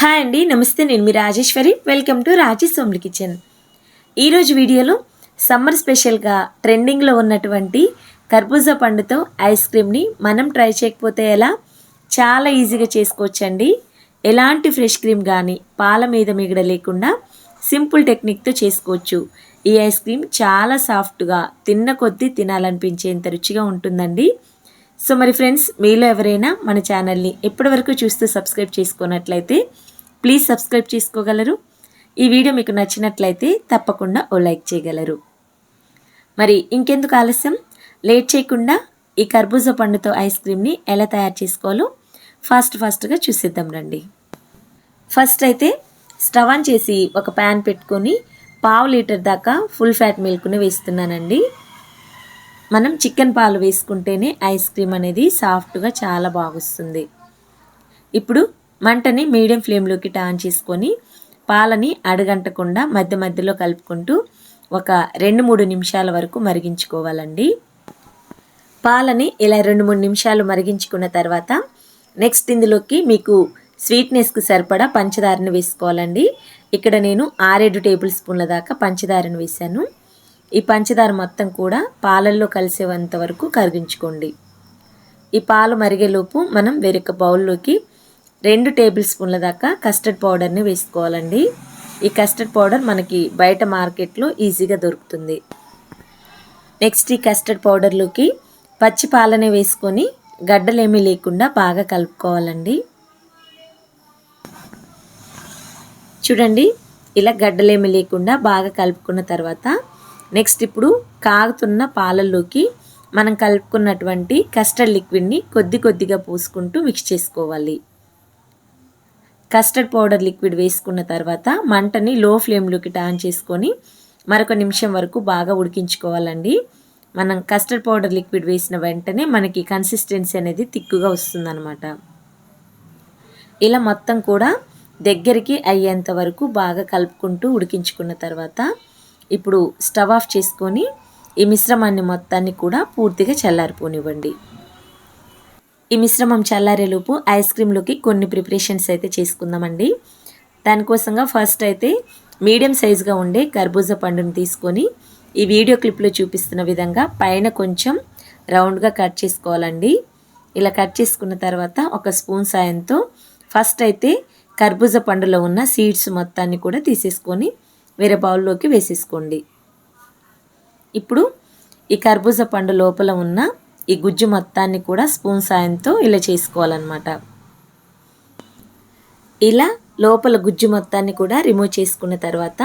Hi అండి, నమస్తే. నేను మీ Rajeshwari. Welcome to Rajesh home kitchen. ఈరోజు వీడియోలో సమ్మర్ స్పెషల్గా ట్రెండింగ్లో ఉన్నటువంటి కర్బూజా పండుతో ఐస్ క్రీమ్ని మనం ట్రై చేయకపోతే ఎలా, చాలా ఈజీగా చేసుకోవచ్చండి. ఎలాంటి ఫ్రెష్ క్రీమ్ కానీ పాల మీద మిగడ లేకుండా సింపుల్ టెక్నిక్తో చేసుకోవచ్చు. ఈ ఐస్ క్రీమ్ చాలా సాఫ్ట్గా, తిన్న కొద్దీ తినాలనిపించేంత రుచిగా ఉంటుందండి. సో మరి ఫ్రెండ్స్, మీలో ఎవరైనా మన ఛానల్ని ఎప్పటివరకు చూస్తూ సబ్స్క్రైబ్ చేసుకున్నట్లయితే ప్లీజ్ సబ్స్క్రైబ్ చేసుకోగలరు. ఈ వీడియో మీకు నచ్చినట్లయితే తప్పకుండా ఓ లైక్ చేయగలరు. మరి ఇంకెందుకు ఆలస్యం, లేట్ చేయకుండా ఈ కర్బూజా పండుతో ఐస్ క్రీమ్ని ఎలా తయారు చేసుకోవాలో ఫాస్ట్గా చూసేద్దాం రండి. ఫస్ట్ అయితే స్టవ్ ఆన్ చేసి ఒక ప్యాన్ పెట్టుకొని 1/2 లీటర్ దాకా ఫుల్ ఫ్యాట్ మిల్క్ని వేస్తున్నానండి. మనం చికెన్ పాలు వేసుకుంటేనే ఐస్ క్రీమ్ అనేది సాఫ్ట్గా చాలా బాగొస్తుంది. ఇప్పుడు మంటని మీడియం ఫ్లేమ్లోకి టర్న్ చేసుకొని పాలని అడగంటకుండా మధ్య మధ్యలో కలుపుకుంటూ ఒక 2-3 నిమిషాల వరకు మరిగించుకోవాలండి. పాలని ఇలా 2-3 నిమిషాలు మరిగించుకున్న తర్వాత నెక్స్ట్ ఇందులోకి మీకు స్వీట్నెస్కి సరిపడా పంచదారని వేసుకోవాలండి. ఇక్కడ నేను 6-7 టేబుల్ స్పూన్ల దాకా పంచదారను వేశాను. ఈ పంచదార మొత్తం కూడా పాలల్లో కలిసేంత వరకు కరిగించుకోండి. ఈ పాలు మరిగేలోపు మనం వేరొక బౌల్లోకి 2 టేబుల్ స్పూన్ల దాకా కస్టర్డ్ పౌడర్ని వేసుకోవాలండి. ఈ కస్టర్డ్ పౌడర్ మనకి బయట మార్కెట్లో ఈజీగా దొరుకుతుంది. నెక్స్ట్ ఈ కస్టర్డ్ పౌడర్లోకి పచ్చి పాలనే వేసుకొని గడ్డలేమీ లేకుండా బాగా కలుపుకోవాలండి. చూడండి, ఇలా గడ్డలేమీ లేకుండా బాగా కలుపుకున్న తర్వాత నెక్స్ట్ ఇప్పుడు కాగుతున్న పాలల్లోకి మనం కలుపుకున్నటువంటి కస్టర్డ్ లిక్విడ్ని కొద్దిగా పోసుకుంటూ మిక్స్ చేసుకోవాలి. కస్టర్డ్ పౌడర్ లిక్విడ్ వేసుకున్న తర్వాత మంటని లో ఫ్లేమ్లోకి టర్న్ చేసుకొని మరొక నిమిషం వరకు బాగా ఉడికించుకోవాలండి. మనం కస్టర్డ్ పౌడర్ లిక్విడ్ వేసిన వెంటనే మనకి కన్సిస్టెన్సీ అనేది తిక్కుగా వస్తుందన్నమాట. ఇలా మొత్తం కూడా దగ్గరికి అయ్యేంత వరకు బాగా కలుపుకుంటూ ఉడికించుకున్న తర్వాత ఇప్పుడు స్టవ్ ఆఫ్ చేసుకొని ఈ మిశ్రమాన్ని మొత్తాన్ని కూడా పూర్తిగా చల్లారిపోనివ్వండి. ఈ మిశ్రమం చల్లారేలోపు ఐస్ క్రీమ్లోకి కొన్ని ప్రిపరేషన్స్ అయితే చేసుకుందామండి. దానికోసంగా ఫస్ట్ అయితే మీడియం సైజుగా ఉండే కర్బూజా పండుని తీసుకొని ఈ వీడియో క్లిప్లో చూపిస్తున్న విధంగా పైన కొంచెం రౌండ్గా కట్ చేసుకోవాలండి. ఇలా కట్ చేసుకున్న తర్వాత ఒక స్పూన్ సాయంతో ఫస్ట్ అయితే కర్బూజా పండులో ఉన్న సీడ్స్ మొత్తాన్ని కూడా తీసేసుకొని వేరే బౌల్లోకి వేసేసుకోండి. ఇప్పుడు ఈ కర్బూజా పండు లోపల ఉన్న ఈ గుజ్జు మొత్తాన్ని కూడా స్పూన్ సాయంతో ఇలా చేసుకోవాలన్నమాట. ఇలా లోపల గుజ్జు మొత్తాన్ని కూడా రిమూవ్ చేసుకున్న తర్వాత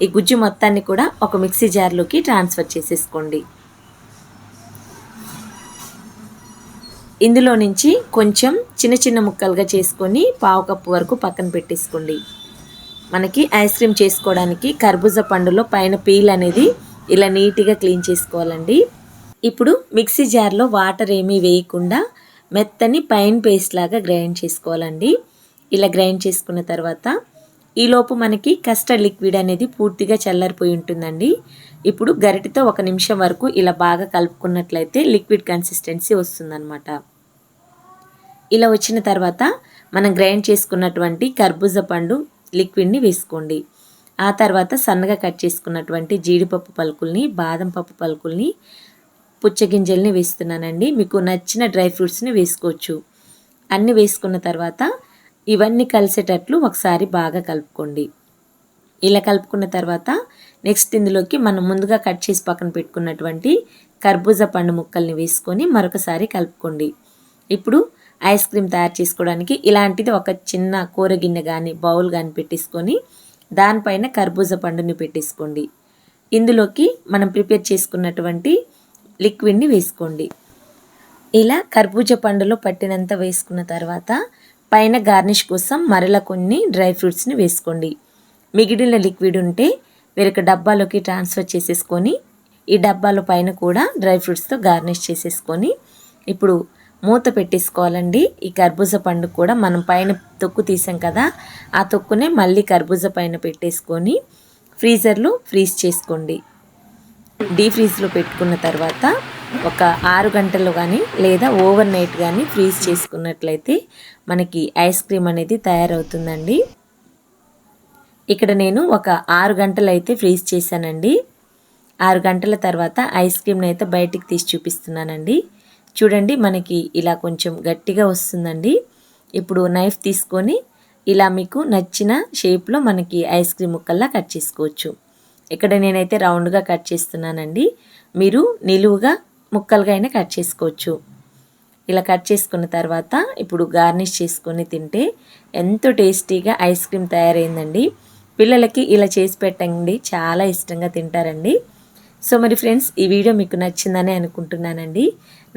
ఈ గుజ్జు మొత్తాన్ని కూడా ఒక మిక్సీ జార్లోకి ట్రాన్స్ఫర్ చేసేసుకోండి. ఇందులో నుంచి కొంచెం చిన్న ముక్కలుగా చేసుకొని 1/2 కప్పు వరకు పక్కన పెట్టేసుకోండి. మనకి ఐస్ క్రీమ్ చేసుకోవడానికి కర్బూజా పండులో పైన పీల్ అనేది ఇలా నీట్గా క్లీన్ చేసుకోవాలండి. ఇప్పుడు మిక్సీ జార్లో వాటర్ ఏమీ వేయకుండా మెత్తని పైన్ పేస్ట్ లాగా గ్రైండ్ చేసుకోవాలండి. ఇలా గ్రైండ్ చేసుకున్న తర్వాత ఈలోపు మనకి కస్టర్డ్ లిక్విడ్ అనేది పూర్తిగా చల్లారిపోయి ఉంటుందండి. ఇప్పుడు గరిటెతో 1 నిమిషం వరకు ఇలా బాగా కలుపుకున్నట్లయితే లిక్విడ్ కన్సిస్టెన్సీ వస్తుందన్నమాట. ఇలా వచ్చిన తర్వాత మనం గ్రైండ్ చేసుకున్నటువంటి కర్బూజా పండు లిక్విడ్ని వేసుకోండి. ఆ తర్వాత సన్నగా కట్ చేసుకున్నటువంటి జీడిపప్పు పలుకుల్ని, బాదం పప్పు పలుకుల్ని, పుచ్చగింజల్ని వేస్తున్నానండి. మీకు నచ్చిన డ్రై ఫ్రూట్స్ని వేసుకోవచ్చు. అన్నీ వేసుకున్న తర్వాత ఇవన్నీ కలిసేటట్లు ఒకసారి బాగా కలుపుకోండి. ఇలా కలుపుకున్న తర్వాత నెక్స్ట్ ఇందులోకి మనం ముందుగా కట్ చేసి పక్కన పెట్టుకున్నటువంటి కర్బూజా పండు ముక్కల్ని వేసుకొని మరొకసారి కలుపుకోండి. ఇప్పుడు ఐస్ క్రీమ్ తయారు చేసుకోవడానికి ఇలాంటిది ఒక చిన్న కూర గిన్నె కానీ బౌల్ కానీ పెట్టేసుకొని దానిపైన కర్బూజా పండుని పెట్టేసుకోండి. ఇందులోకి మనం ప్రిపేర్ చేసుకున్నటువంటి లిక్విడ్ని వేసుకోండి. ఇలా కర్బూజా పండులో పట్టినంత వేసుకున్న తర్వాత పైన గార్నిష్ కోసం మరలా కొన్ని డ్రై ఫ్రూట్స్ని వేసుకోండి. మిగిలిన లిక్విడ్ ఉంటే వేరొక డబ్బాలోకి ట్రాన్స్ఫర్ చేసేసుకొని ఈ డబ్బాలో పైన కూడా డ్రై ఫ్రూట్స్తో గార్నిష్ చేసేసుకొని ఇప్పుడు మూత పెట్టేసుకోవాలండి. ఈ కర్బూజా పండు కూడా మనం పైన తొక్కు తీసాం కదా, ఆ తొక్కునే మళ్ళీ కర్బూజా పైన పెట్టేసుకొని ఫ్రీజర్లో ఫ్రీజ్ చేసుకోండి. డీప్ ఫ్రీజ్లో పెట్టుకున్న తర్వాత ఒక 6 గంటలు కానీ లేదా ఓవర్ నైట్ కానీ ఫ్రీజ్ చేసుకున్నట్లయితే మనకి ఐస్ క్రీమ్ అనేది తయారవుతుందండి. ఇక్కడ నేను ఒక 6 గంటలు అయితే ఫ్రీజ్ చేశానండి. 6 గంటల తర్వాత ఐస్ క్రీమ్ని అయితే బయటికి తీసి చూపిస్తున్నానండి. చూడండి మనకి ఇలా కొంచెం గట్టిగా వస్తుందండి. ఇప్పుడు నైఫ్ తీసుకొని ఇలా మీకు నచ్చిన షేప్లో మనకి ఐస్ క్రీమ్ ముక్కల్లా కట్ చేసుకోవచ్చు. ఇక్కడ నేనైతే రౌండ్గా కట్ చేస్తున్నానండి. మీరు నిలువుగా ముక్కలుగా అయినా కట్ చేసుకోవచ్చు. ఇలా కట్ చేసుకున్న తర్వాత ఇప్పుడు గార్నిష్ చేసుకొని తింటే ఎంతో టేస్టీగా ఐస్ క్రీమ్ తయారైందండి. పిల్లలకి ఇలా చేసి పెట్టండి, చాలా ఇష్టంగా తింటారండి. సో మరి ఫ్రెండ్స్, ఈ వీడియో మీకు నచ్చిందని అనుకుంటున్నానండి.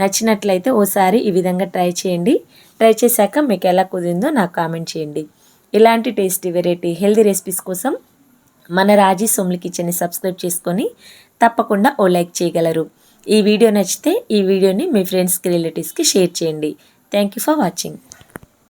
నచ్చినట్లయితే ఓసారి ఈ విధంగా ట్రై చేయండి. ట్రై చేశాక మీకు ఎలా కుదిరిందో నాకు కామెంట్ చేయండి. ఇలాంటి టేస్టీ వెరైటీ హెల్తీ రెసిపీస్ కోసం మన రాజీ సోమ్లి కిచెన్ని సబ్స్క్రైబ్ చేసుకొని తప్పకుండా ఓ లైక్ చేయగలరు. ఈ వీడియో నచ్చితే ఈ వీడియోని మీ ఫ్రెండ్స్కి రిలేటివ్స్కి షేర్ చేయండి. Thank you for watching.